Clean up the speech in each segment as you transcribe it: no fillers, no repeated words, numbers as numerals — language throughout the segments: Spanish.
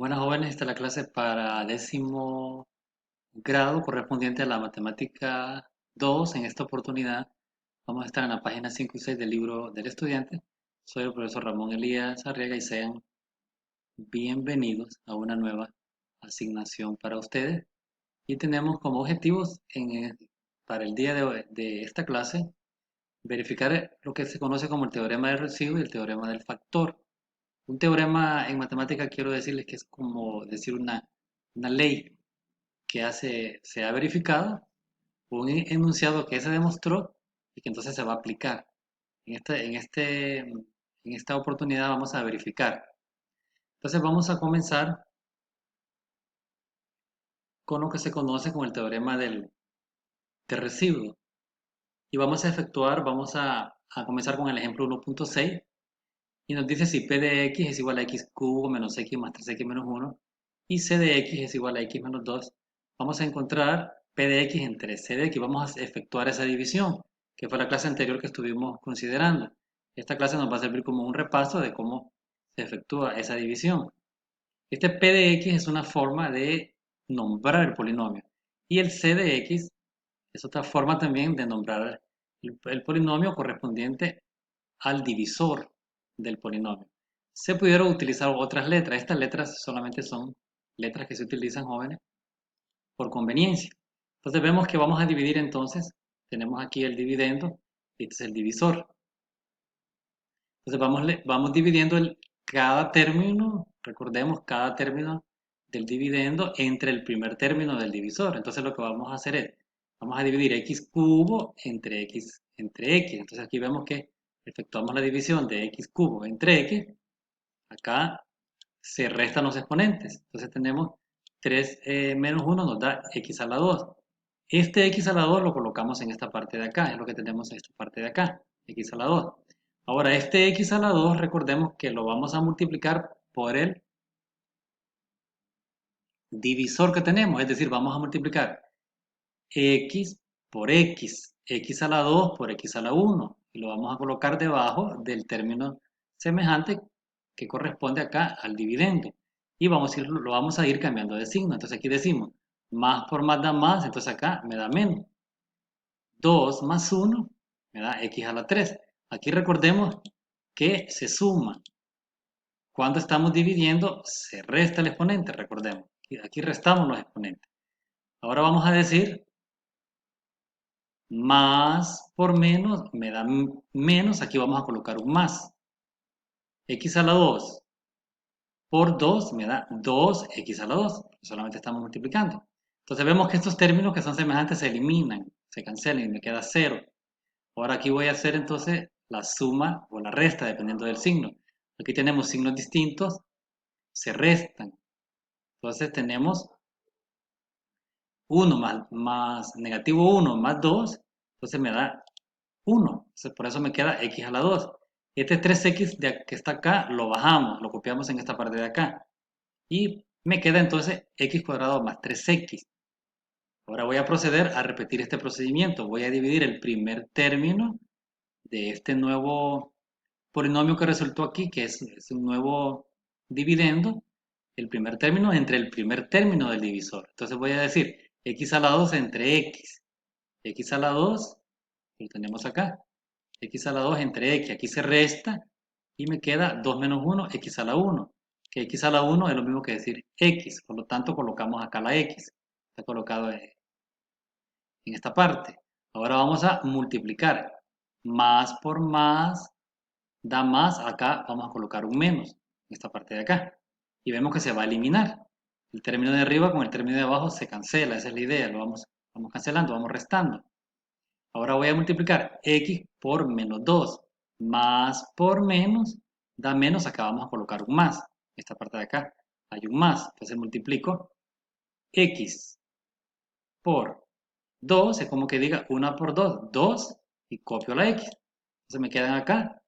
Buenas jóvenes, esta es la clase para 10º grado correspondiente a la matemática 2. En esta oportunidad vamos a estar en la página 5 y 6 del libro del estudiante. Soy el profesor Ramón Elías Arriaga y sean bienvenidos a una nueva asignación para ustedes. Y tenemos como objetivos para el día de hoy, de esta clase, verificar lo que se conoce como el teorema del residuo y el teorema del factor. Un teorema en matemática quiero decirles que es como decir una ley que se ha verificado, un enunciado que se demostró y que entonces se va a aplicar. En esta oportunidad vamos a verificar. Entonces vamos a comenzar con lo que se conoce como el teorema del residuo. Y vamos a comenzar con el ejemplo 1.6 y nos dice si p de x es igual a x cubo menos x más 3x menos 1 y c de x es igual a x menos 2. Vamos a encontrar p de x entre c de x. Vamos a efectuar esa división, que fue la clase anterior que estuvimos considerando. Esta clase nos va a servir como un repaso de cómo se efectúa esa división. Este p de x es una forma de nombrar el polinomio y el c de x es otra forma también de nombrar el polinomio correspondiente al divisor del polinomio. Se pudieron utilizar otras letras. Estas letras solamente son letras que se utilizan, jóvenes, por conveniencia. Entonces vemos que vamos a dividir entonces. Tenemos aquí el dividendo y este es el divisor. Entonces vamos dividiendo cada término, recordemos, cada término del dividendo entre el primer término del divisor. Entonces lo que vamos a hacer es, vamos a dividir x cubo entre x. Entonces aquí vemos que efectuamos la división de x cubo entre x. Acá se restan los exponentes. Entonces tenemos 3 menos 1 nos da x a la 2. Este x a la 2 lo colocamos en esta parte de acá, es lo que tenemos en esta parte de acá, x a la 2. Ahora este x a la 2, recordemos que lo vamos a multiplicar por el divisor que tenemos, es decir, vamos a multiplicar x por x a la 2 por x a la 1, y lo vamos a colocar debajo del término semejante que corresponde acá al dividendo. Y lo vamos a ir cambiando de signo. Entonces aquí decimos, más por más da más, entonces acá me da menos. 2 más 1 me da x a la 3. Aquí recordemos que se suma. Cuando estamos dividiendo, se resta el exponente, recordemos. Aquí restamos los exponentes. Ahora vamos a decir más por menos me da menos, aquí vamos a colocar un más. X a la 2 por 2 me da 2x a la 2, solamente estamos multiplicando. Entonces vemos que estos términos que son semejantes se eliminan, se cancelan y me queda 0. Ahora aquí voy a hacer entonces la suma o la resta dependiendo del signo. Aquí tenemos signos distintos, se restan. Entonces tenemos 1 más negativo 1 más 2, entonces me da 1. Entonces, por eso me queda x a la 2. Este 3x que está acá lo bajamos, lo copiamos en esta parte de acá. Y me queda entonces x cuadrado más 3x. Ahora voy a proceder a repetir este procedimiento. Voy a dividir el primer término de este nuevo polinomio que resultó aquí, que es un nuevo dividendo, el primer término entre el primer término del divisor. Entonces voy a decir x a la 2 entre x. X a la 2, lo tenemos acá. X a la 2 entre x. Aquí se resta y me queda 2 menos 1, x a la 1. Que x a la 1 es lo mismo que decir x. Por lo tanto, colocamos acá la x. Está colocado en esta parte. Ahora vamos a multiplicar. Más por más da más. Acá vamos a colocar un menos en esta parte de acá. Y vemos que se va a eliminar. El término de arriba con el término de abajo se cancela. Esa es la idea. Vamos cancelando, vamos restando. Ahora voy a multiplicar x por menos 2. Más por menos da menos. Acá vamos a colocar un más. Esta parte de acá hay un más. Entonces multiplico x por 2. Es como que diga 1 por 2. 2 y copio la x. Entonces me quedan acá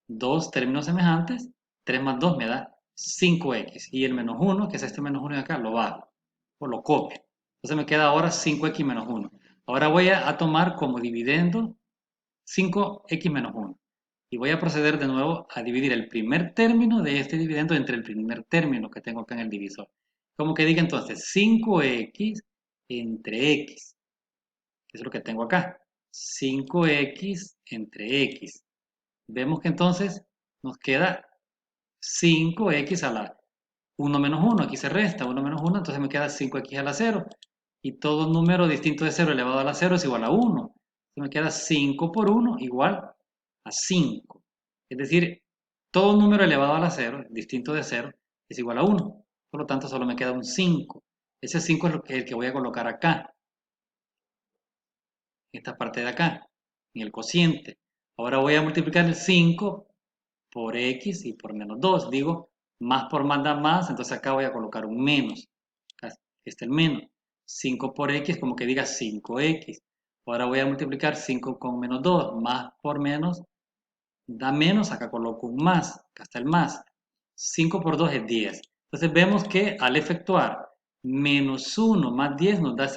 dos términos semejantes. 3 más 2 me da 5x. Y el menos 1, que es este menos 1 de acá, lo bajo. O lo copio. Entonces me queda ahora 5x menos 1. Ahora voy a tomar como dividendo 5x menos 1. Y voy a proceder de nuevo a dividir el primer término de este dividendo entre el primer término que tengo acá en el divisor. Como que diga entonces 5x entre x, que es lo que tengo acá. 5x entre x. Vemos que entonces nos queda 5x a la 1 menos 1. Aquí se resta 1 menos 1, entonces me queda 5x a la 0. Y todo número distinto de 0 elevado a la 0 es igual a 1. Entonces me queda 5 por 1 igual a 5. Es decir, todo número elevado a la 0, distinto de 0, es igual a 1. Por lo tanto, solo me queda un 5. Ese 5 es el que voy a colocar acá, en esta parte de acá, en el cociente. Ahora voy a multiplicar el 5 por x y por menos 2. Digo, más por más da más, entonces acá voy a colocar un menos. Acá está el menos. 5 por x, como que diga 5x. Ahora voy a multiplicar 5 con menos 2. Más por menos da menos, acá coloco un más. Acá está el más. 5 por 2 es 10. Entonces vemos que al efectuar menos 1 más 10 nos da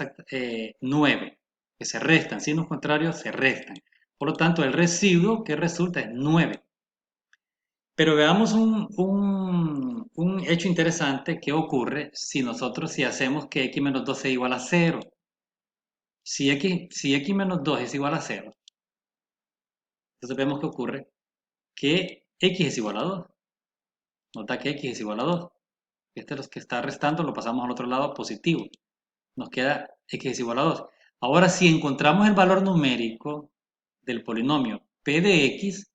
9, que se restan. Signos contrarios se restan. Por lo tanto, el residuo que resulta es 9. Pero veamos un hecho interesante que ocurre si hacemos que x menos 2 sea igual a 0. Si x menos 2 es igual a 0, entonces vemos que ocurre que x es igual a 2. Nota que x es igual a 2. Este es lo que está restando, lo pasamos al otro lado positivo. Nos queda x es igual a 2. Ahora, si encontramos el valor numérico del polinomio p de x,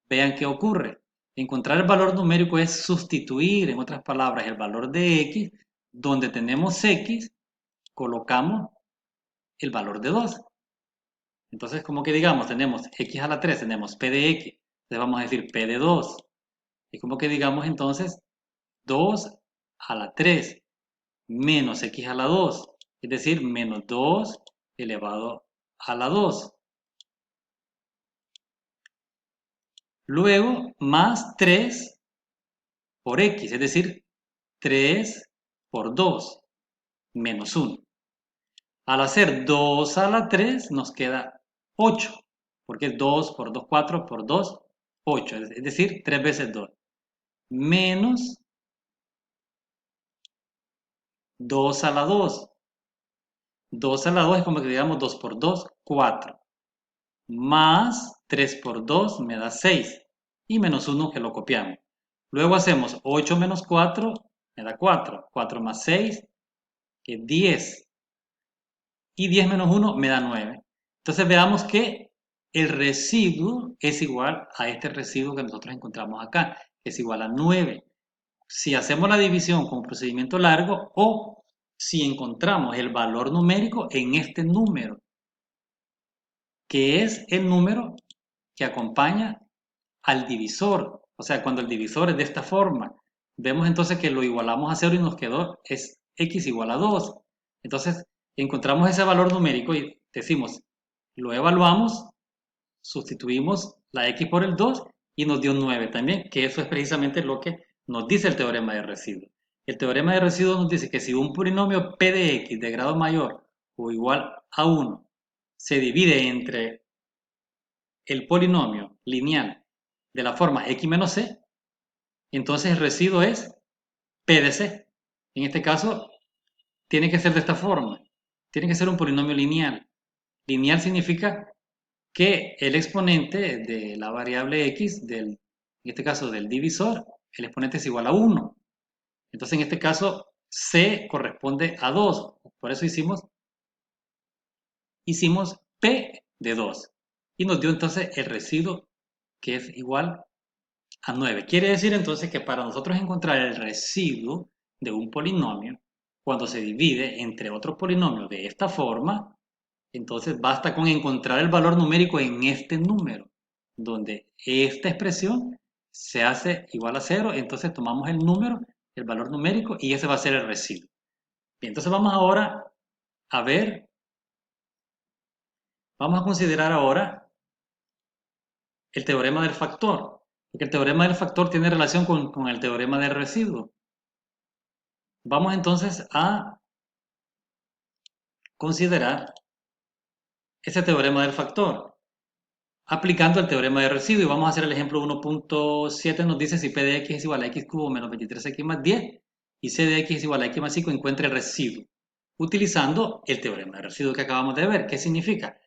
vean qué ocurre. Encontrar el valor numérico es sustituir, en otras palabras, el valor de x, donde tenemos x, colocamos el valor de 2. Entonces, como que digamos, tenemos x a la 3, tenemos p de x, entonces vamos a decir p de 2. Es como que digamos entonces 2 a la 3 menos x a la 2, es decir, menos 2 elevado a la 2. Luego, más 3 por x, es decir, 3 por 2 menos 1. Al hacer 2 a la 3 nos queda 8, porque es 2 por 2, 4 por 2, 8, es decir, 3 veces 2. Menos 2 a la 2. 2 a la 2 es como que digamos 2 por 2, 4. Más 3 por 2 me da 6. Y menos 1 que lo copiamos. Luego hacemos 8 menos 4 me da 4. 4 más 6 que es 10. Y 10 menos 1 me da 9. Entonces veamos que el residuo es igual a este residuo que nosotros encontramos acá, que es igual a 9. Si hacemos la división con procedimiento largo o si encontramos el valor numérico en este número, que es el número que acompaña al divisor. O sea, cuando el divisor es de esta forma, vemos entonces que lo igualamos a 0 y nos quedó es x igual a 2. Entonces, encontramos ese valor numérico y decimos, lo evaluamos, sustituimos la x por el 2 y nos dio 9 también, que eso es precisamente lo que nos dice el teorema de residuo. El teorema de residuo nos dice que si un polinomio p de x de grado mayor o igual a 1 se divide entre el polinomio lineal de la forma x menos c, entonces el residuo es p de c. En este caso, tiene que ser de esta forma. Tiene que ser un polinomio lineal. Lineal significa que el exponente de la variable x, en este caso del divisor, el exponente es igual a 1. Entonces, en este caso, c corresponde a 2. Por eso hicimos p de 2. Y nos dio entonces el residuo que es igual a 9. Quiere decir entonces que para nosotros encontrar el residuo de un polinomio, cuando se divide entre otros polinomios de esta forma, entonces basta con encontrar el valor numérico en este número, donde esta expresión se hace igual a 0, entonces tomamos el número, el valor numérico, y ese va a ser el residuo. Bien, entonces vamos ahora a ver, vamos a considerar ahora el teorema del factor, porque el teorema del factor tiene relación con el teorema del residuo. Vamos entonces a considerar ese teorema del factor. aplicando el teorema de residuo. Y vamos a hacer el ejemplo 1.7, nos dice si P de X es igual a X cubo menos 23X más 10 y C de X es igual a X más 5, encuentre el residuo. Utilizando el teorema de residuo que acabamos de ver. ¿Qué significa?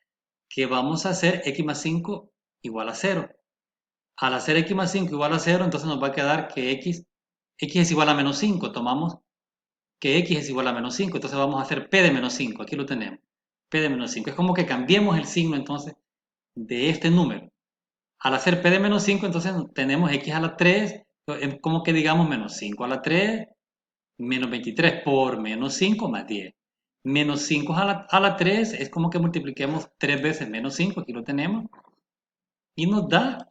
Que vamos a hacer X más 5 igual a 0. Al hacer X más 5 igual a 0, entonces nos va a quedar que X es igual a menos 5. Tomamos que X es igual a menos 5, entonces vamos a hacer P de menos 5. Aquí lo tenemos. P de menos 5. Es como que cambiemos el signo entonces de este número. Al hacer P de menos 5, entonces tenemos X a la 3, es como que digamos menos 5 a la 3, menos 23 por menos 5 más 10. Menos 5 a la 3 es como que multipliquemos 3 veces menos 5, aquí lo tenemos, y nos da,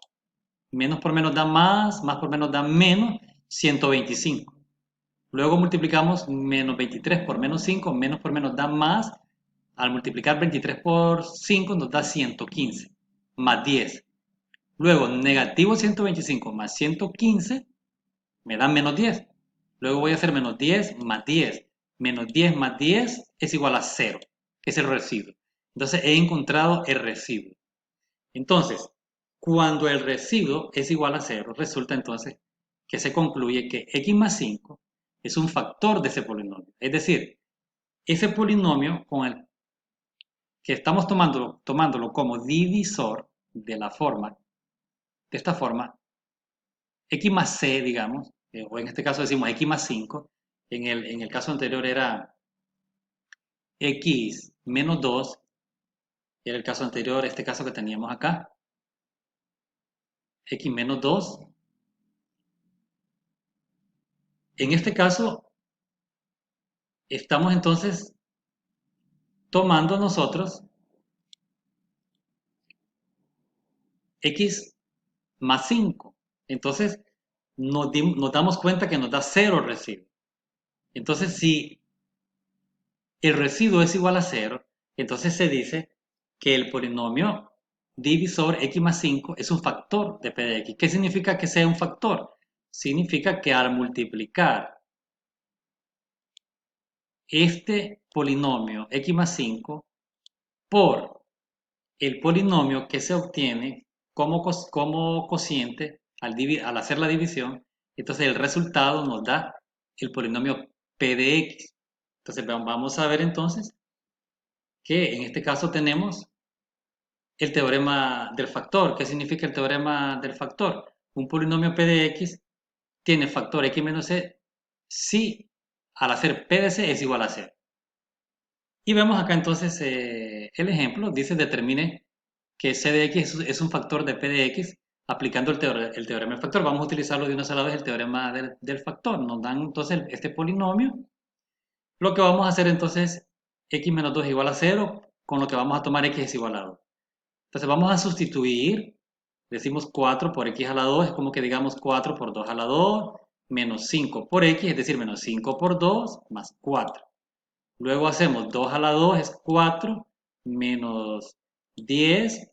menos por menos da más por menos da menos 125. Luego multiplicamos menos 23 por menos 5, menos por menos da más, al multiplicar 23 por 5 nos da 115, más 10. Luego, negativo 125 más 115 me da menos 10. Luego voy a hacer menos 10 más 10. Menos 10 más 10 es igual a 0, que es el residuo. Entonces he encontrado el residuo. Entonces, cuando el residuo es igual a 0, resulta entonces que se concluye que x más 5 es un factor de ese polinomio. Es decir, ese polinomio con el que estamos tomándolo como divisor de la forma, de esta forma, x más c, digamos, o en este caso decimos x más 5, en el caso anterior era x menos 2, y era el caso anterior, este caso que teníamos acá, x menos 2. En este caso, estamos entonces tomando nosotros x más 5. Entonces, nos damos cuenta que nos da 0 residuo. Entonces, si el residuo es igual a 0, entonces se dice que el polinomio divisor x más 5 es un factor de p de x. ¿Qué significa que sea un factor? Significa que al multiplicar este polinomio x más 5 por el polinomio que se obtiene como cociente al hacer la división, entonces el resultado nos da el polinomio p de x. Entonces vamos a ver entonces que en este caso tenemos el teorema del factor. ¿Qué significa el teorema del factor? Un polinomio p de x tiene factor x menos c si al hacer p de c es igual a 0. Y vemos acá entonces el ejemplo, dice determine que c de x es un factor de p de x aplicando el teorema del factor. Vamos a utilizarlo de una sola vez, el teorema del factor. Nos dan entonces este polinomio. Lo que vamos a hacer entonces, x menos 2 es igual a 0, con lo que vamos a tomar x es igual a 2. Entonces vamos a sustituir, decimos 4 por x a la 2, es como que digamos 4 por 2 a la 2, menos 5 por x, es decir, menos 5 por 2, más 4. Luego hacemos 2 a la 2 es 4, menos 10,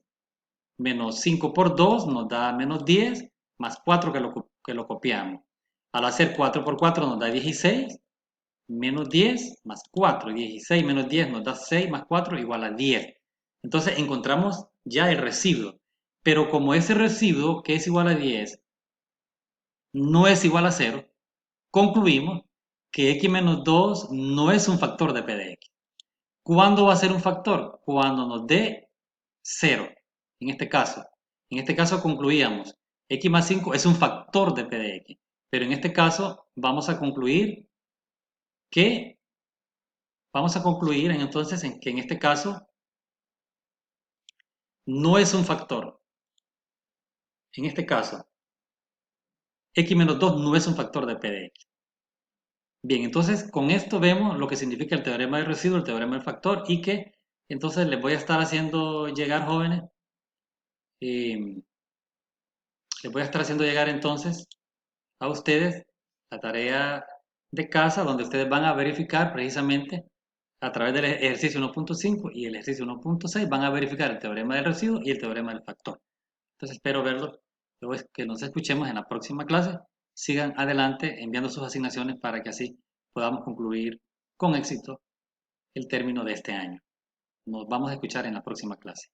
menos 5 por 2 nos da menos 10, más 4 que lo copiamos. Al hacer 4 por 4 nos da 16, menos 10 más 4. 16 menos 10 nos da 6 más 4 igual a 10. Entonces encontramos ya el residuo. Pero como ese residuo, que es igual a 10, no es igual a 0, concluimos que x menos 2 no es un factor de p de x. ¿Cuándo va a ser un factor? Cuando nos dé 0. En este caso. En este caso concluíamos x más 5 es un factor de p de x. Pero en este caso vamos a concluir que entonces en que en este caso no es un factor. En este caso, x menos 2 no es un factor de p de x. Bien, entonces con esto vemos lo que significa el teorema del residuo, el teorema del factor, y que entonces les voy a estar haciendo llegar, jóvenes, les voy a estar haciendo llegar entonces a ustedes la tarea de casa donde ustedes van a verificar precisamente a través del ejercicio 1.5 y el ejercicio 1.6 van a verificar el teorema del residuo y el teorema del factor. Entonces espero verlos, luego que nos escuchemos en la próxima clase. Sigan adelante enviando sus asignaciones para que así podamos concluir con éxito el término de este año. Nos vamos a escuchar en la próxima clase.